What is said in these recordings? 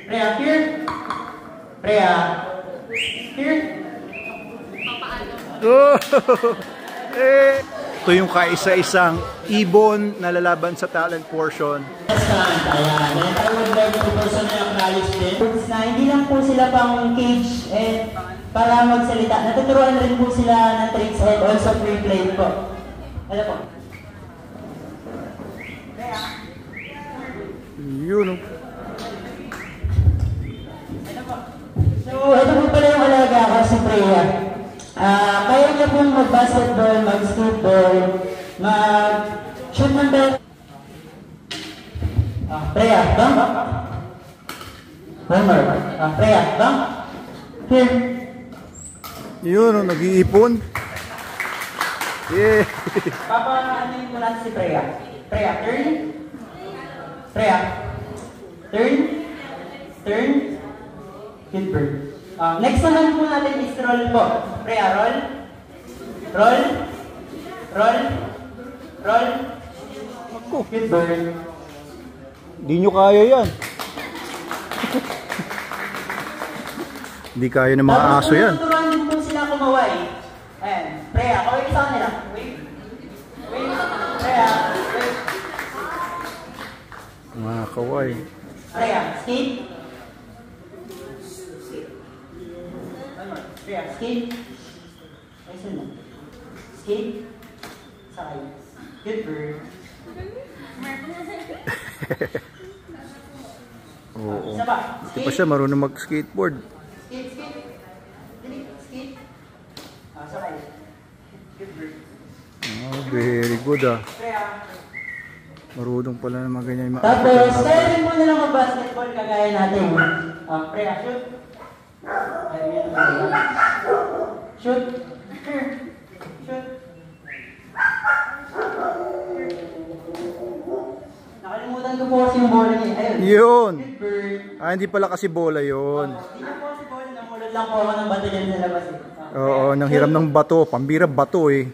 Freya, here. Freya. Here. Oh! Ito yung kaisa-isang ibon na lalaban sa talent portion. Ayan. And I would like to personally acknowledge them. Na hindi lang po sila pang cage and para magsalita. Natuturuan rin po sila ng tricks and also free play po. Ano po? Yun o. So, ito po pala yung alaga ko si Freya. Kaya niya pong mag-basketball, mag-skateball, mag-shoot ng belt. Freya, bang? Homer. Freya, bang? Here. Yun o, nag-iipon. Yeah. Ano mo natin si Freya? Freya, turn. Freya, turn. Turn. Hit bird. Next naman po natin is roll po. Freya, roll. Roll. Roll. Roll. Hit bird. Hindi nyo kaya yan. Hindi kaya ng mga aso yan. Tuturuan din po sila kumaway. Ayan. Freya, kaway sa kanila. Wait. Wait. Freya, wait. Mga kaway. Freya, skate. Freya, skate. Ayun na. Skate. Sakay. Good bird. Oo. Isa pa. Hindi pa siya marunong mag-skateboard. Skate, skate. Dili, skate. Sakay. Good bird. Oh, very good ah. Freya. Marunong pala naman ganyan yung mga Tapos, kaya rin mo nilang mag-basketball kagaya natin. Freya, shoot. Shoot. Shoot. Nakalimutan ko po kasi yung bola niya. Ayun. Yun. Good bird. Hindi pala kasi bola yun. Hindi na po kasi bola. Namulot lang po ako ng bato dyan sa labas. Oo, nang hiram ng bato. Pambira bato eh.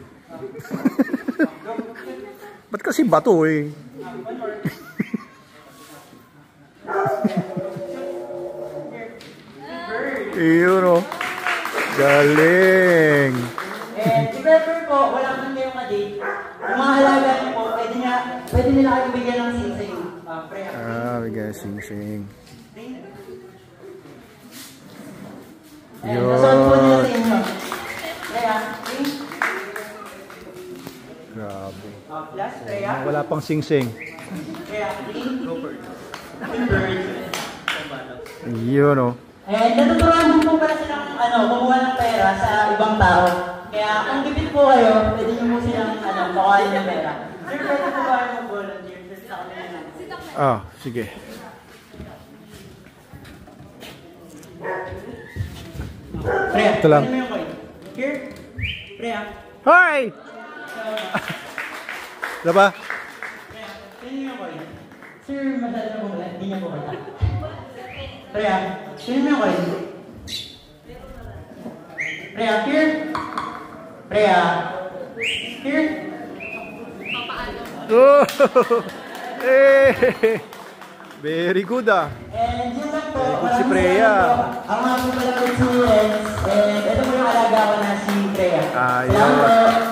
Ba't kasi bato eh? Iyon o. Galing. And si Pepper po, wala man kayong kadate. Yung mga halaga niyo po, pwede nila kayong bigyan ng sing-sing. Bigyan sing-sing. And nasaan po nila sa inyo. Freya, sing. Grabe. Plus, Freya. Wala pang sing-sing. Freya, sing. Good bird. Iyon o. And natuturuan din po pala silang kumuha ng pera sa ibang tao. Kaya kung gipit po kayo, pwede nyo po silang pakuhain ng pera. Sir, pwede po ba kayo mag-volunteer sa kanila? Sige. Freya, ito lang. mo yung coin. Here. Freya. Hi! Diba? Freya, sino yung coin? Sir, masyado na po wala. Hindi niya po kita. Freya, sino yung coin? Freya, here. Freya. Here. Oh! Eh! Very good ah. And yun lang po. Si Freya. Ang mga po pala ko si Renz. And ito po yung alaga ko na si Freya. Ayos. Salamat po.